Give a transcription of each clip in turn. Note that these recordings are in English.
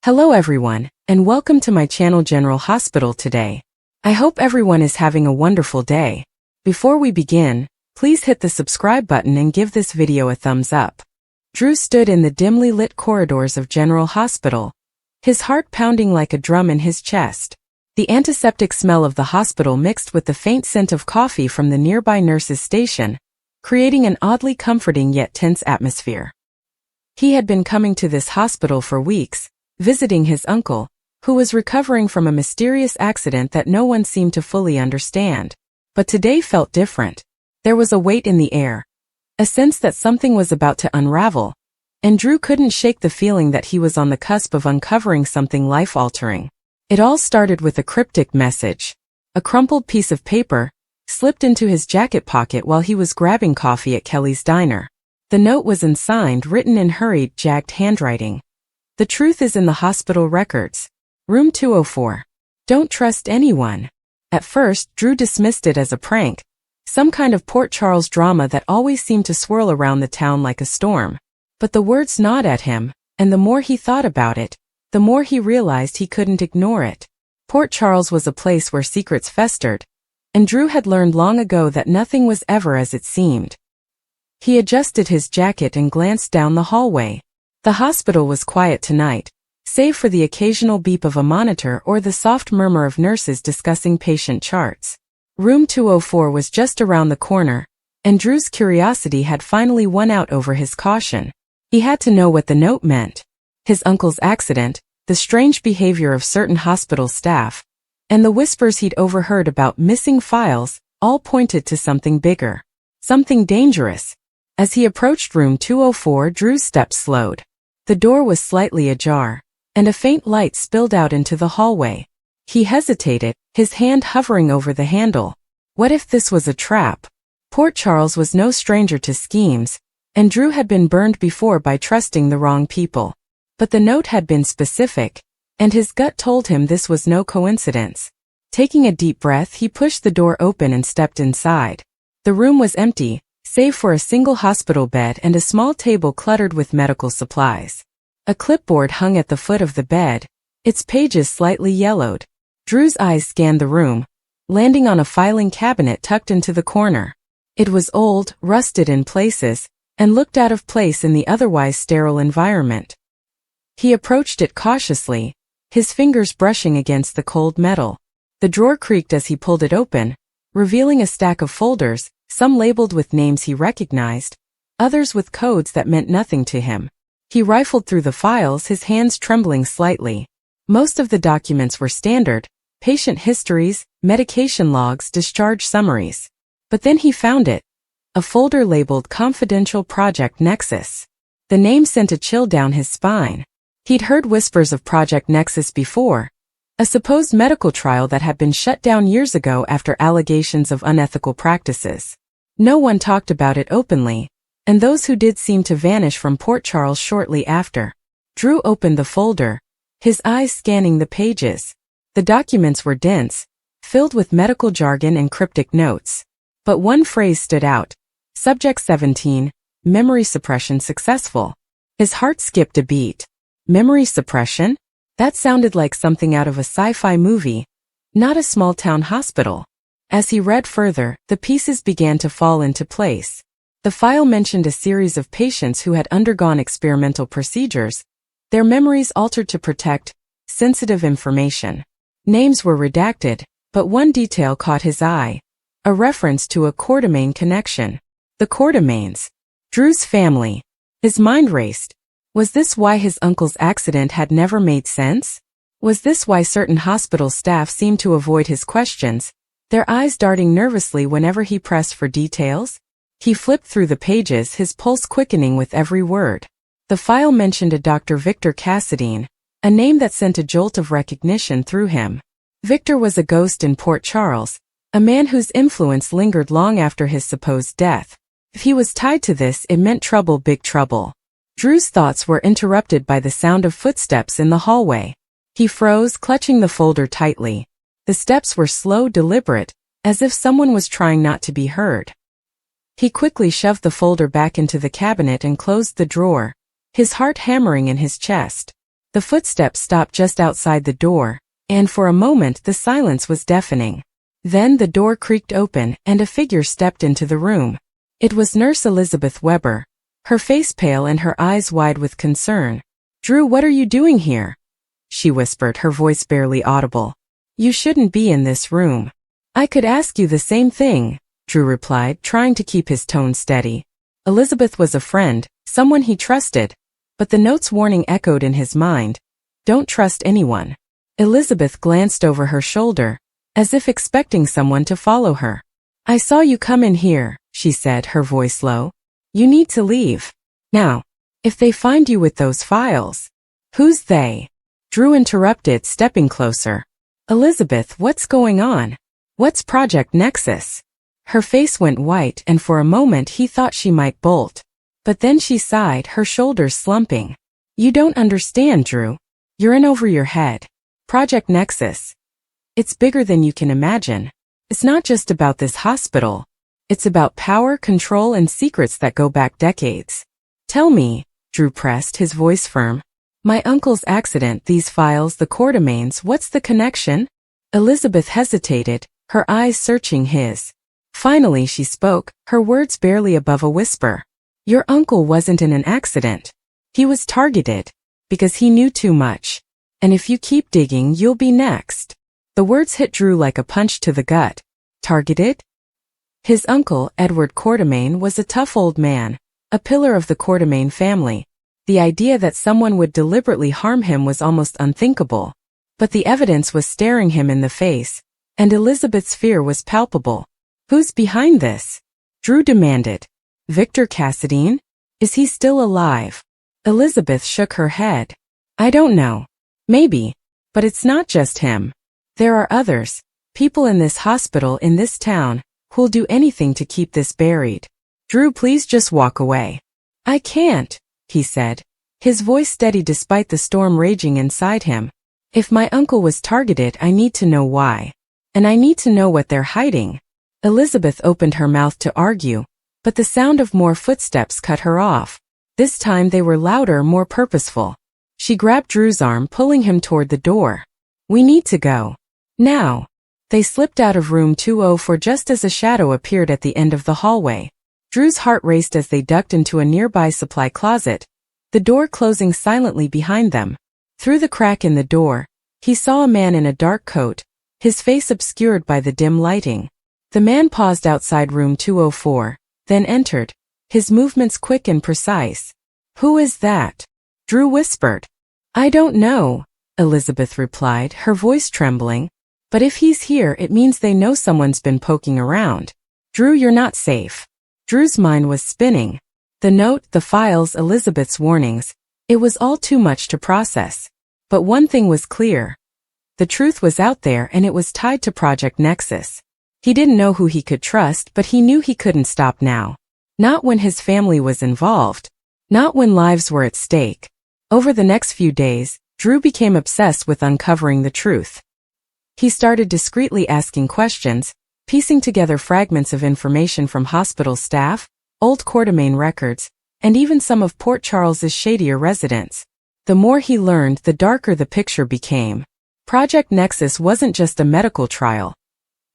Hello everyone, and welcome to my channel General Hospital today. I hope everyone is having a wonderful day. Before we begin, please hit the subscribe button and give this video a thumbs up. Drew stood in the dimly lit corridors of General Hospital, his heart pounding like a drum in his chest. The antiseptic smell of the hospital mixed with the faint scent of coffee from the nearby nurse's station, creating an oddly comforting yet tense atmosphere. He had been coming to this hospital for weeks, visiting his uncle, who was recovering from a mysterious accident that no one seemed to fully understand. But today felt different. There was a weight in the air, a sense that something was about to unravel, and Drew couldn't shake the feeling that he was on the cusp of uncovering something life-altering. It all started with a cryptic message. A crumpled piece of paper slipped into his jacket pocket while he was grabbing coffee at Kelly's diner. The note was unsigned, written in hurried, jagged handwriting. The truth is in the hospital records. Room 204. Don't trust anyone. At first, Drew dismissed it as a prank, some kind of Port Charles drama that always seemed to swirl around the town like a storm. But the words gnawed at him, and the more he thought about it, the more he realized he couldn't ignore it. Port Charles was a place where secrets festered, and Drew had learned long ago that nothing was ever as it seemed. He adjusted his jacket and glanced down the hallway. The hospital was quiet tonight, save for the occasional beep of a monitor or the soft murmur of nurses discussing patient charts. Room 204 was just around the corner, and Drew's curiosity had finally won out over his caution. He had to know what the note meant. His uncle's accident, the strange behavior of certain hospital staff, and the whispers he'd overheard about missing files, all pointed to something bigger. Something dangerous. As he approached room 204, Drew's steps slowed. The door was slightly ajar, and a faint light spilled out into the hallway. He hesitated, his hand hovering over the handle. What if this was a trap? Port Charles was no stranger to schemes, and Drew had been burned before by trusting the wrong people. But the note had been specific, and his gut told him this was no coincidence. Taking a deep breath, he pushed the door open and stepped inside. The room was empty, save for a single hospital bed and a small table cluttered with medical supplies. A clipboard hung at the foot of the bed, its pages slightly yellowed. Drew's eyes scanned the room, landing on a filing cabinet tucked into the corner. It was old, rusted in places, and looked out of place in the otherwise sterile environment. He approached it cautiously, his fingers brushing against the cold metal. The drawer creaked as he pulled it open, revealing a stack of folders, some labeled with names he recognized, others with codes that meant nothing to him. He rifled through the files, his hands trembling slightly. Most of the documents were standard, patient histories, medication logs, discharge summaries. But then he found it. A folder labeled Confidential Project Nexus. The name sent a chill down his spine. He'd heard whispers of Project Nexus before, a supposed medical trial that had been shut down years ago after allegations of unethical practices. No one talked about it openly, and those who did seemed to vanish from Port Charles shortly after. Drew opened the folder, his eyes scanning the pages. The documents were dense, filled with medical jargon and cryptic notes. But one phrase stood out. Subject 17, memory suppression successful. His heart skipped a beat. Memory suppression? That sounded like something out of a sci-fi movie, not a small-town hospital. As he read further, the pieces began to fall into place. The file mentioned a series of patients who had undergone experimental procedures, their memories altered to protect sensitive information. Names were redacted, but one detail caught his eye. A reference to a Quartermain connection. The Quartermains. Drew's family. His mind raced. Was this why his uncle's accident had never made sense? Was this why certain hospital staff seemed to avoid his questions, their eyes darting nervously whenever he pressed for details? He flipped through the pages, his pulse quickening with every word. The file mentioned a Dr. Victor Cassadine, a name that sent a jolt of recognition through him. Victor was a ghost in Port Charles, a man whose influence lingered long after his supposed death. If he was tied to this, it meant trouble, big trouble. Drew's thoughts were interrupted by the sound of footsteps in the hallway. He froze, clutching the folder tightly. The steps were slow, deliberate, as if someone was trying not to be heard. He quickly shoved the folder back into the cabinet and closed the drawer, his heart hammering in his chest. The footsteps stopped just outside the door, and for a moment the silence was deafening. Then the door creaked open and a figure stepped into the room. It was Nurse Elizabeth Weber, her face pale and her eyes wide with concern. "Drew, what are you doing here?" she whispered, her voice barely audible. "You shouldn't be in this room." "I could ask you the same thing," Drew replied, trying to keep his tone steady. Elizabeth was a friend, someone he trusted, but the note's warning echoed in his mind. Don't trust anyone. Elizabeth glanced over her shoulder, as if expecting someone to follow her. "I saw you come in here," she said, her voice low. "You need to leave. Now. If they find you with those files." "Who's they?" Drew interrupted, stepping closer. "Elizabeth, what's going on? What's Project Nexus?" Her face went white and for a moment he thought she might bolt. But then she sighed, her shoulders slumping. "You don't understand, Drew. You're in over your head. Project Nexus. It's bigger than you can imagine. It's not just about this hospital. It's about power, control, and secrets that go back decades." "Tell me," Drew pressed, his voice firm. "My uncle's accident, these files, the Quartermains, what's the connection?" Elizabeth hesitated, her eyes searching his. Finally she spoke, her words barely above a whisper. "Your uncle wasn't in an accident. He was targeted. Because he knew too much. And if you keep digging, you'll be next." The words hit Drew like a punch to the gut. Targeted? His uncle, Edward Quartermain, was a tough old man, a pillar of the Quartermain family. The idea that someone would deliberately harm him was almost unthinkable. But the evidence was staring him in the face, and Elizabeth's fear was palpable. "Who's behind this?" Drew demanded. "Victor Cassadine? Is he still alive?" Elizabeth shook her head. "I don't know. Maybe. But it's not just him. There are others, people in this hospital, in this town, who'll do anything to keep this buried." "Drew, please just walk away." "I can't," he said, his voice steady despite the storm raging inside him. "If my uncle was targeted, I need to know why. And I need to know what they're hiding." Elizabeth opened her mouth to argue, but the sound of more footsteps cut her off. This time they were louder, more purposeful. She grabbed Drew's arm, pulling him toward the door. "We need to go. Now." They slipped out of room 204 just as a shadow appeared at the end of the hallway. Drew's heart raced as they ducked into a nearby supply closet, the door closing silently behind them. Through the crack in the door, he saw a man in a dark coat, his face obscured by the dim lighting. The man paused outside room 204, then entered, his movements quick and precise. "Who is that?" Drew whispered. "I don't know," Elizabeth replied, her voice trembling. "But if he's here, it means they know someone's been poking around. Drew, you're not safe." Drew's mind was spinning. The note, the files, Elizabeth's warnings. It was all too much to process. But one thing was clear. The truth was out there and it was tied to Project Nexus. He didn't know who he could trust, but he knew he couldn't stop now. Not when his family was involved. Not when lives were at stake. Over the next few days, Drew became obsessed with uncovering the truth. He started discreetly asking questions, piecing together fragments of information from hospital staff, old Quartermain records, and even some of Port Charles's shadier residents. The more he learned, the darker the picture became. Project Nexus wasn't just a medical trial.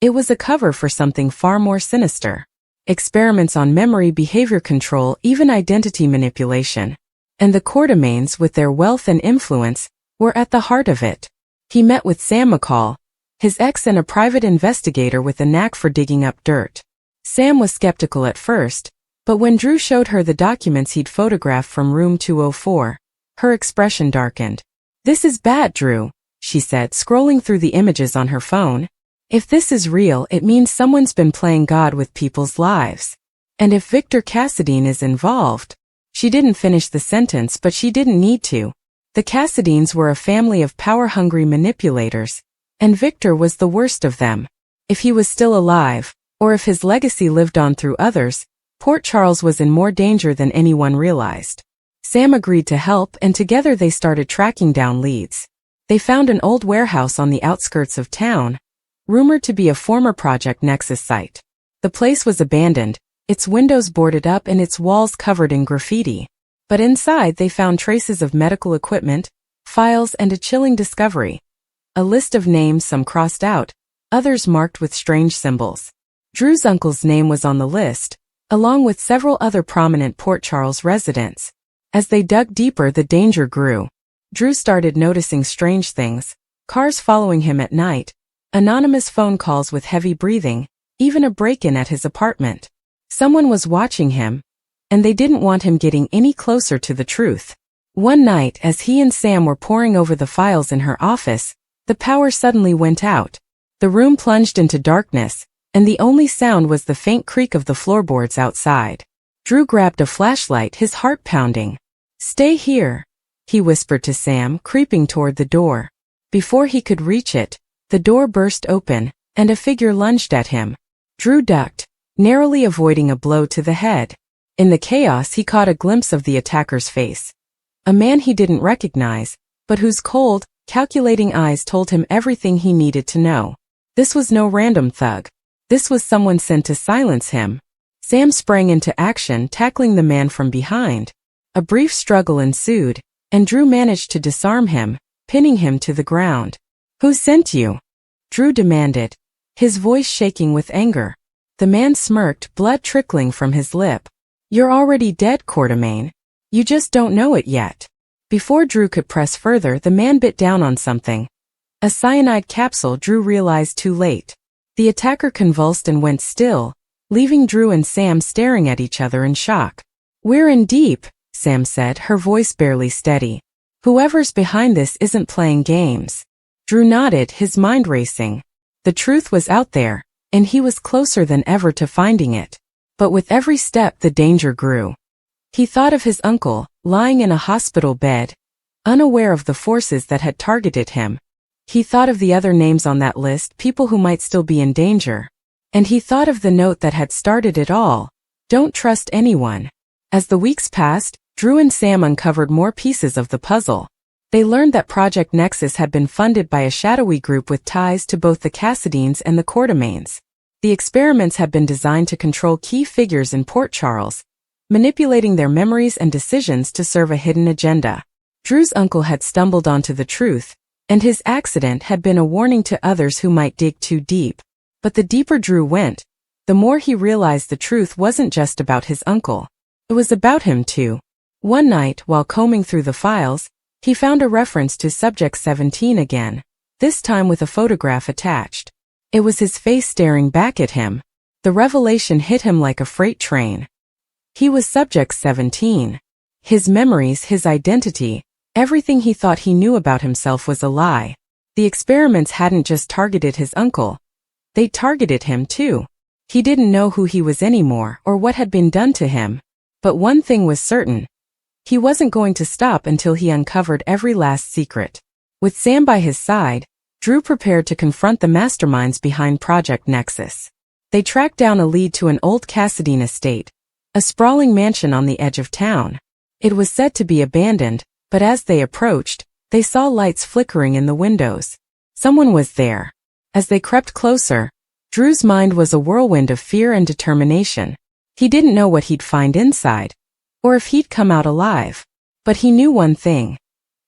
It was a cover for something far more sinister. Experiments on memory, behavior control, even identity manipulation. And the Quartermains, with their wealth and influence, were at the heart of it. He met with Sam McCall, his ex and a private investigator with a knack for digging up dirt. Sam was skeptical at first, but when Drew showed her the documents he'd photographed from room 204, her expression darkened. "This is bad, Drew," she said, scrolling through the images on her phone. "If this is real, it means someone's been playing God with people's lives. And if Victor Cassadine is involved..." She didn't finish the sentence, but she didn't need to. The Cassadines were a family of power-hungry manipulators, and Victor was the worst of them. If he was still alive, or if his legacy lived on through others, Port Charles was in more danger than anyone realized. Sam agreed to help, and together they started tracking down leads. They found an old warehouse on the outskirts of town, rumored to be a former Project Nexus site. The place was abandoned, its windows boarded up and its walls covered in graffiti. But inside they found traces of medical equipment, files, and a chilling discovery. A list of names, some crossed out, others marked with strange symbols. Drew's uncle's name was on the list, along with several other prominent Port Charles residents. As they dug deeper, the danger grew. Drew started noticing strange things: cars following him at night, anonymous phone calls with heavy breathing, even a break-in at his apartment. Someone was watching him, and they didn't want him getting any closer to the truth. One night, as he and Sam were poring over the files in her office, the power suddenly went out. The room plunged into darkness, and the only sound was the faint creak of the floorboards outside. Drew grabbed a flashlight, his heart pounding. "Stay here," he whispered to Sam, creeping toward the door. Before he could reach it, the door burst open, and a figure lunged at him. Drew ducked, narrowly avoiding a blow to the head. In the chaos, he caught a glimpse of the attacker's face. A man he didn't recognize, but whose cold, calculating eyes told him everything he needed to know. This was no random thug. This was someone sent to silence him. Sam sprang into action, tackling the man from behind. A brief struggle ensued, and Drew managed to disarm him, pinning him to the ground. "Who sent you?" Drew demanded, his voice shaking with anger. The man smirked, blood trickling from his lip. "You're already dead, Quartermain. You just don't know it yet." Before Drew could press further, the man bit down on something. A cyanide capsule. Drew realized too late. The attacker convulsed and went still, leaving Drew and Sam staring at each other in shock. "We're in deep," Sam said, her voice barely steady. "Whoever's behind this isn't playing games." Drew nodded, his mind racing. The truth was out there, and he was closer than ever to finding it. But with every step, the danger grew. He thought of his uncle, lying in a hospital bed, unaware of the forces that had targeted him. He thought of the other names on that list, people who might still be in danger. And he thought of the note that had started it all: "Don't trust anyone." As the weeks passed, Drew and Sam uncovered more pieces of the puzzle. They learned that Project Nexus had been funded by a shadowy group with ties to both the Cassidines and the Quartermains. The experiments had been designed to control key figures in Port Charles, manipulating their memories and decisions to serve a hidden agenda. Drew's uncle had stumbled onto the truth, and his accident had been a warning to others who might dig too deep. But the deeper Drew went, the more he realized the truth wasn't just about his uncle. It was about him too. One night, while combing through the files, he found a reference to Subject 17 again, this time with a photograph attached. It was his face staring back at him. The revelation hit him like a freight train. He was Subject 17. His memories, his identity, everything he thought he knew about himself was a lie. The experiments hadn't just targeted his uncle. They targeted him too. He didn't know who he was anymore or what had been done to him. But one thing was certain. He wasn't going to stop until he uncovered every last secret. With Sam by his side, Drew prepared to confront the masterminds behind Project Nexus. They tracked down a lead to an old Cassidine estate, a sprawling mansion on the edge of town. It was said to be abandoned, but as they approached, they saw lights flickering in the windows. Someone was there. As they crept closer, Drew's mind was a whirlwind of fear and determination. He didn't know what he'd find inside, or if he'd come out alive. But he knew one thing.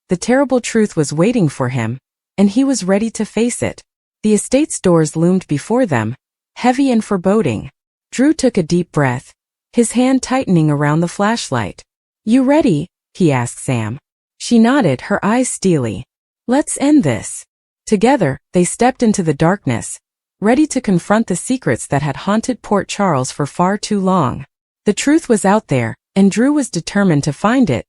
The terrible truth was waiting for him, and he was ready to face it. The estate's doors loomed before them, heavy and foreboding. Drew took a deep breath, his hand tightening around the flashlight. "You ready?" he asked Sam. She nodded, her eyes steely. "Let's end this." Together, they stepped into the darkness, ready to confront the secrets that had haunted Port Charles for far too long. The truth was out there, and Drew was determined to find it,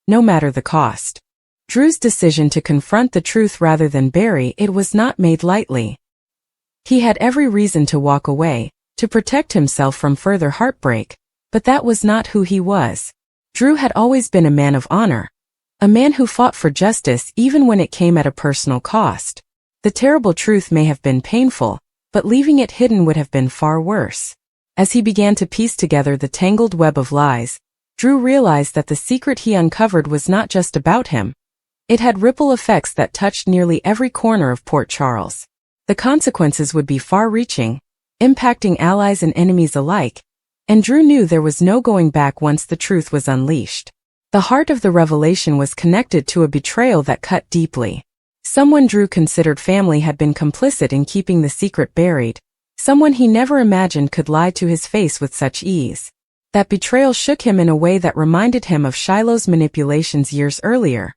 no matter the cost. Drew's decision to confront the truth rather than bury it was not made lightly. He had every reason to walk away, to protect himself from further heartbreak, but that was not who he was. Drew had always been a man of honor, a man who fought for justice even when it came at a personal cost. The terrible truth may have been painful, but leaving it hidden would have been far worse. As he began to piece together the tangled web of lies, Drew realized that the secret he uncovered was not just about him. It had ripple effects that touched nearly every corner of Port Charles. The consequences would be far-reaching, impacting allies and enemies alike, and Drew knew there was no going back once the truth was unleashed. The heart of the revelation was connected to a betrayal that cut deeply. Someone Drew considered family had been complicit in keeping the secret buried. Someone he never imagined could lie to his face with such ease. That betrayal shook him in a way that reminded him of Shiloh's manipulations years earlier,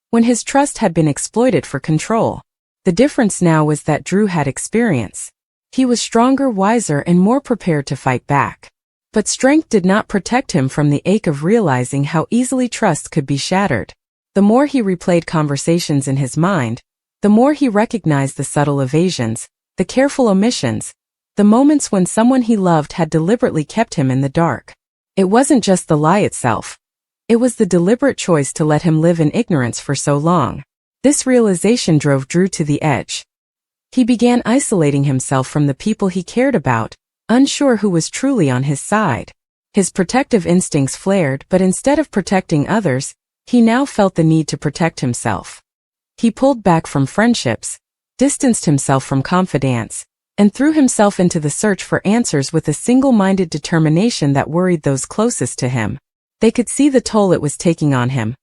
when his trust had been exploited for control. The difference now was that Drew had experience. He was stronger, wiser, and more prepared to fight back. But strength did not protect him from the ache of realizing how easily trust could be shattered. The more he replayed conversations in his mind, the more he recognized the subtle evasions, the careful omissions, the moments when someone he loved had deliberately kept him in the dark. It wasn't just the lie itself. It was the deliberate choice to let him live in ignorance for so long. This realization drove Drew to the edge. He began isolating himself from the people he cared about, unsure who was truly on his side. His protective instincts flared, but instead of protecting others, he now felt the need to protect himself. He pulled back from friendships, distanced himself from confidants, and threw himself into the search for answers with a single-minded determination that worried those closest to him. They could see the toll it was taking on him.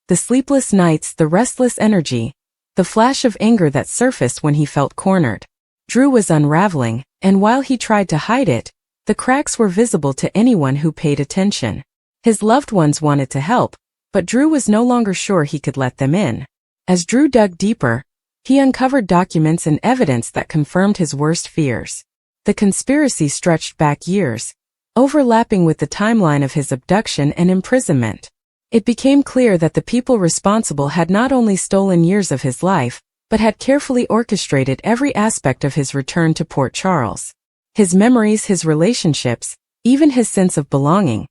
The sleepless nights, the restless energy, the flash of anger that surfaced when he felt cornered. Drew was unraveling, and while he tried to hide it, the cracks were visible to anyone who paid attention. His loved ones wanted to help, but Drew was no longer sure he could let them in. As Drew dug deeper, he uncovered documents and evidence that confirmed his worst fears. The conspiracy stretched back years, overlapping with the timeline of his abduction and imprisonment. It became clear that the people responsible had not only stolen years of his life, but had carefully orchestrated every aspect of his return to Port Charles. His memories, his relationships, even his sense of belonging,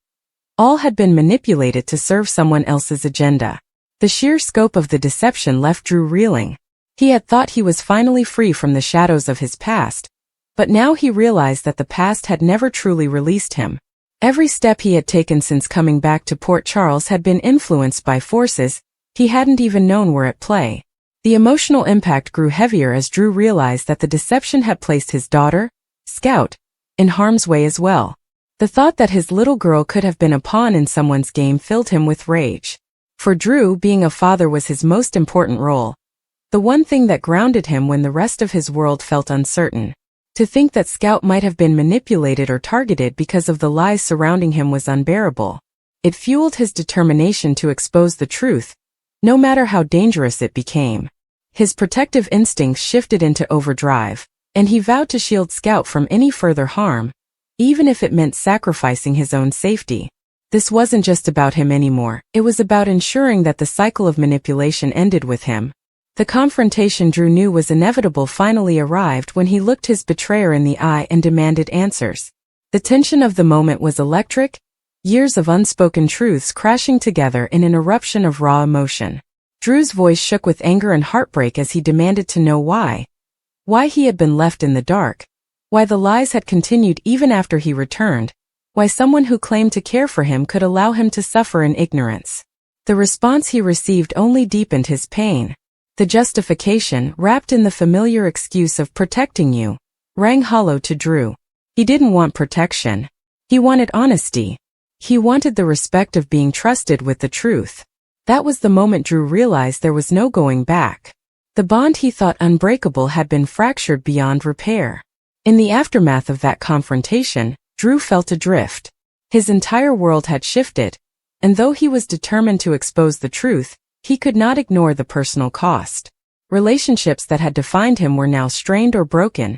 all had been manipulated to serve someone else's agenda. The sheer scope of the deception left Drew reeling. He had thought he was finally free from the shadows of his past, but now he realized that the past had never truly released him. Every step he had taken since coming back to Port Charles had been influenced by forces he hadn't even known were at play. The emotional impact grew heavier as Drew realized that the deception had placed his daughter, Scout, in harm's way as well. The thought that his little girl could have been a pawn in someone's game filled him with rage. For Drew, being a father was his most important role, the one thing that grounded him when the rest of his world felt uncertain. To think that Scout might have been manipulated or targeted because of the lies surrounding him was unbearable. It fueled his determination to expose the truth, no matter how dangerous it became. His protective instincts shifted into overdrive, and he vowed to shield Scout from any further harm, even if it meant sacrificing his own safety. This wasn't just about him anymore, it was about ensuring that the cycle of manipulation ended with him. The confrontation Drew knew was inevitable finally arrived when he looked his betrayer in the eye and demanded answers. The tension of the moment was electric, years of unspoken truths crashing together in an eruption of raw emotion. Drew's voice shook with anger and heartbreak as he demanded to know why. Why he had been left in the dark. Why the lies had continued even after he returned. Why someone who claimed to care for him could allow him to suffer in ignorance. The response he received only deepened his pain. The justification, wrapped in the familiar excuse of protecting you, rang hollow to Drew. He didn't want protection. He wanted honesty. He wanted the respect of being trusted with the truth. That was the moment Drew realized there was no going back. The bond he thought unbreakable had been fractured beyond repair. In the aftermath of that confrontation, Drew felt adrift. His entire world had shifted, and though he was determined to expose the truth, he could not ignore the personal cost. Relationships that had defined him were now strained or broken,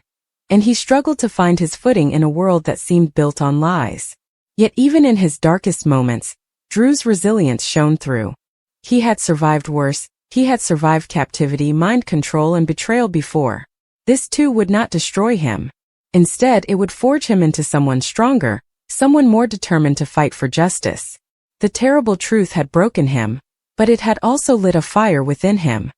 and he struggled to find his footing in a world that seemed built on lies. Yet even in his darkest moments, Drew's resilience shone through. He had survived worse. He had survived captivity, mind control, and betrayal before. This too would not destroy him. Instead, it would forge him into someone stronger, someone more determined to fight for justice. The terrible truth had broken him, but it had also lit a fire within him.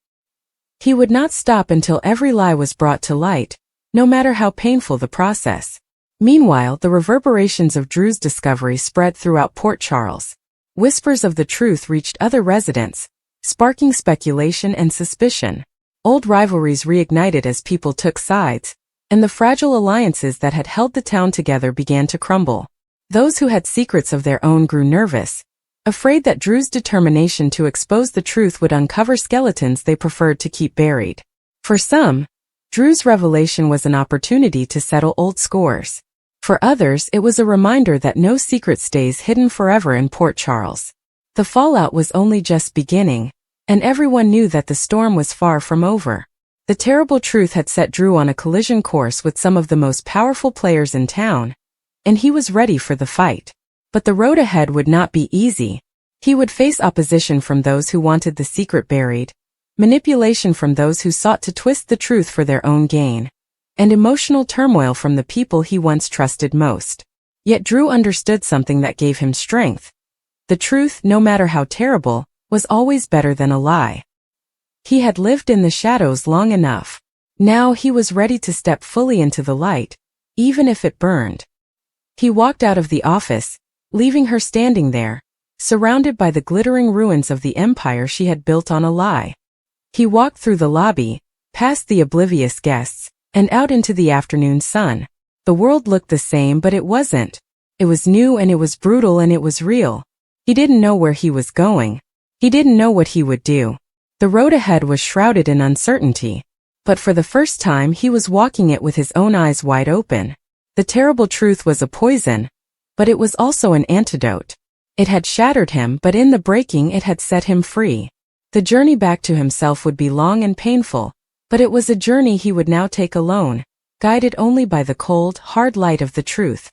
He would not stop until every lie was brought to light, no matter how painful the process. Meanwhile, the reverberations of Drew's discovery spread throughout Port Charles. Whispers of the truth reached other residents, sparking speculation and suspicion. Old rivalries reignited as people took sides, and the fragile alliances that had held the town together began to crumble. Those who had secrets of their own grew nervous, afraid that Drew's determination to expose the truth would uncover skeletons they preferred to keep buried. For some, Drew's revelation was an opportunity to settle old scores. For others, it was a reminder that no secret stays hidden forever in Port Charles. The fallout was only just beginning, and everyone knew that the storm was far from over. The terrible truth had set Drew on a collision course with some of the most powerful players in town, and he was ready for the fight. But the road ahead would not be easy. He would face opposition from those who wanted the secret buried, manipulation from those who sought to twist the truth for their own gain, and emotional turmoil from the people he once trusted most. Yet Drew understood something that gave him strength. The truth, no matter how terrible, was always better than a lie. He had lived in the shadows long enough. Now he was ready to step fully into the light, even if it burned. He walked out of the office, leaving her standing there, surrounded by the glittering ruins of the empire she had built on a lie. He walked through the lobby, past the oblivious guests, and out into the afternoon sun. The world looked the same, but it wasn't. It was new and it was brutal and it was real. He didn't know where he was going. He didn't know what he would do. The road ahead was shrouded in uncertainty. But for the first time he was walking it with his own eyes wide open. The terrible truth was a poison, but it was also an antidote. It had shattered him, but in the breaking it had set him free. The journey back to himself would be long and painful, but it was a journey he would now take alone, guided only by the cold, hard light of the truth.